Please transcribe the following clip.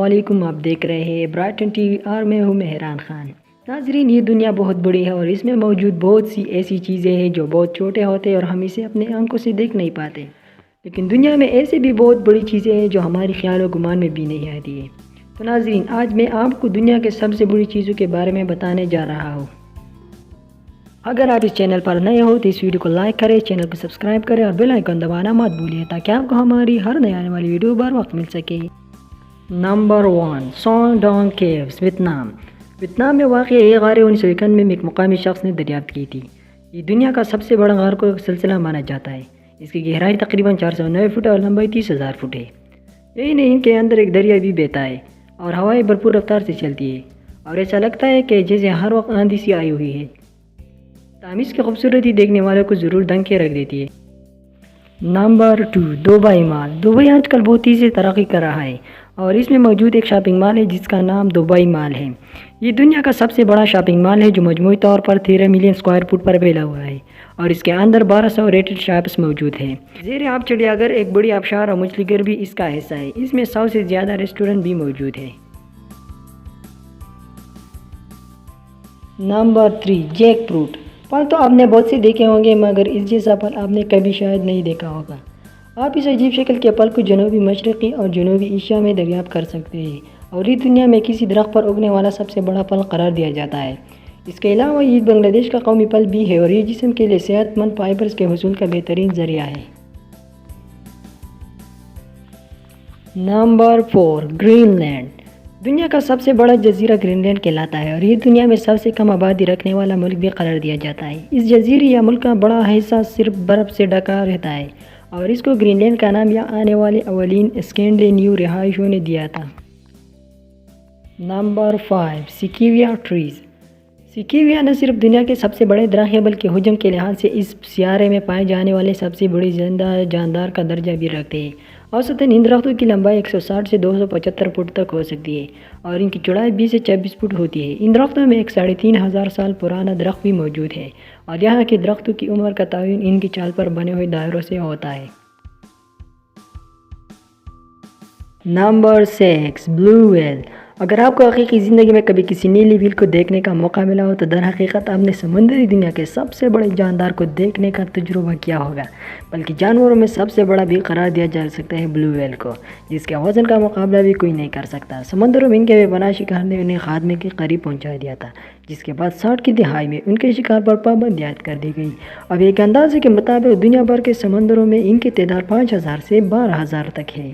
علیکم، آپ دیکھ رہے ہیں برائٹن ٹی وی اور میں ہوں مہران خان۔ ناظرین، یہ دنیا بہت بڑی ہے اور اس میں موجود بہت سی ایسی چیزیں ہیں جو بہت چھوٹے ہوتے ہیں اور ہم اسے اپنے آنکھوں سے دیکھ نہیں پاتے، لیکن دنیا میں ایسی بھی بہت بڑی چیزیں ہیں جو ہمارے خیال و گمان میں بھی نہیں آتی ہیں۔ تو ناظرین، آج میں آپ کو دنیا کے سب سے بڑی چیزوں کے بارے میں بتانے جا رہا ہوں۔ اگر آپ اس چینل پر نئے ہو تو اس ویڈیو کو لائک کریں، چینل کو سبسکرائب کریں اور بیل آئیکن دبانا مت بھولیے تاکہ آپ کو ہماری ہر نئی آنے والی ویڈیو بر وقت مل سکے۔ نمبر 1، سون ڈانگ کیوز، ویتنام میں واقع یہ غار 1951 میں ایک مقامی شخص نے دریافت کی تھی۔ یہ دنیا کا سب سے بڑا غار کا سلسلہ مانا جاتا ہے۔ اس کی گہرائی تقریباً 409 فٹ اور لمبائی 30,000 فٹ ہے۔ یہی نہیں کہ اندر ایک دریا بھی بہتا ہے اور ہوائیں بھرپور رفتار سے چلتی ہے اور ایسا لگتا ہے کہ جیسے ہر وقت آندھی سی آئی ہوئی ہے۔ اس کی خوبصورتی دیکھنے والوں کو ضرور دنگ کے رکھ دیتی ہے۔ نمبر 2، دبئی مال۔ دبئی آج کل بہت تیزی سے ترقی کر رہا ہے اور اس میں موجود ایک شاپنگ مال ہے جس کا نام دبئی مال ہے۔ یہ دنیا کا سب سے بڑا شاپنگ مال ہے جو مجموعی طور پر 13 ملین اسکوائر فٹ پر پھیلا ہوا ہے اور اس کے اندر 1200 ریٹیل شاپس موجود ہیں۔ زیر آب چڑیا گھر، ایک بڑی آبشار اور مچھلی گھر بھی اس کا حصہ ہے۔ اس میں 100 سے زیادہ ریسٹورنٹ بھی موجود ہیں۔ Number 3، Jack fruit. پھل تو آپ نے بہت سے دیکھے ہوں گے مگر اس جیسا پھل آپ نے کبھی شاید نہیں دیکھا ہوگا۔ آپ اس عجیب شکل کے پھل کو جنوبی مشرقی اور جنوبی ایشیا میں دریافت کر سکتے ہیں اور یہ دنیا میں کسی درخت پر اگنے والا سب سے بڑا پھل قرار دیا جاتا ہے۔ اس کے علاوہ یہ بنگلہ دیش کا قومی پھل بھی ہے اور یہ جسم کے لیے صحت مند فائبرز کے حصول کا بہترین ذریعہ ہے۔ Number 4، Greenland. دنیا کا سب سے بڑا جزیرہ گرین لینڈ کہلاتا ہے اور یہ دنیا میں سب سے کم آبادی رکھنے والا ملک بھی قرار دیا جاتا ہے۔ اس جزیرے یا ملک کا بڑا حصہ صرف برف سے ڈھکا رہتا ہے اور اس کو گرین لینڈ کا نام یہاں آنے والے اولین اسکینڈینیو رہائشیوں نے دیا تھا۔ Number 5، سکیویا trees. سکیویا نہ صرف دنیا کے سب سے بڑے درخت ہیں بلکہ حجم کے لحاظ سے اس سیارے میں پائے جانے والے سب سے بڑی زندہ جاندار کا درجہ بھی رکھتے ہیں۔ اوسطاً ان درختوں کی لمبائی 160 سے 275 فٹ تک ہو سکتی ہے اور ان کی چوڑائی 20 سے 26 فٹ ہوتی ہے۔ ان درختوں میں ایک 3500 سال پرانا درخت بھی موجود ہے اور یہاں کے درختوں کی عمر کا تعین ان کی چال پر بنے ہوئے دائروں سے ہوتا ہے۔ نمبر 6، بلو ویل۔ اگر آپ کو حقیقی زندگی میں کبھی کسی نیلی ویل کو دیکھنے کا موقع ملا ہو تو در حقیقت آپ نے سمندری دنیا کے سب سے بڑے جاندار کو دیکھنے کا تجربہ کیا ہوگا، بلکہ جانوروں میں سب سے بڑا بھی قرار دیا جا سکتا ہے بلو ویل کو، جس کے وزن کا مقابلہ بھی کوئی نہیں کر سکتا۔ سمندروں میں ان کے بے پناہ شکار نے انہیں خاتمے کے قریب پہنچا دیا تھا، جس کے بعد 60 کی دہائی میں ان کے شکار پر پابندی عائد کر دی گئی۔ اب ایک اندازے کے مطابق دنیا بھر کے سمندروں میں ان کی تعداد 5000 سے 12000 تک ہے۔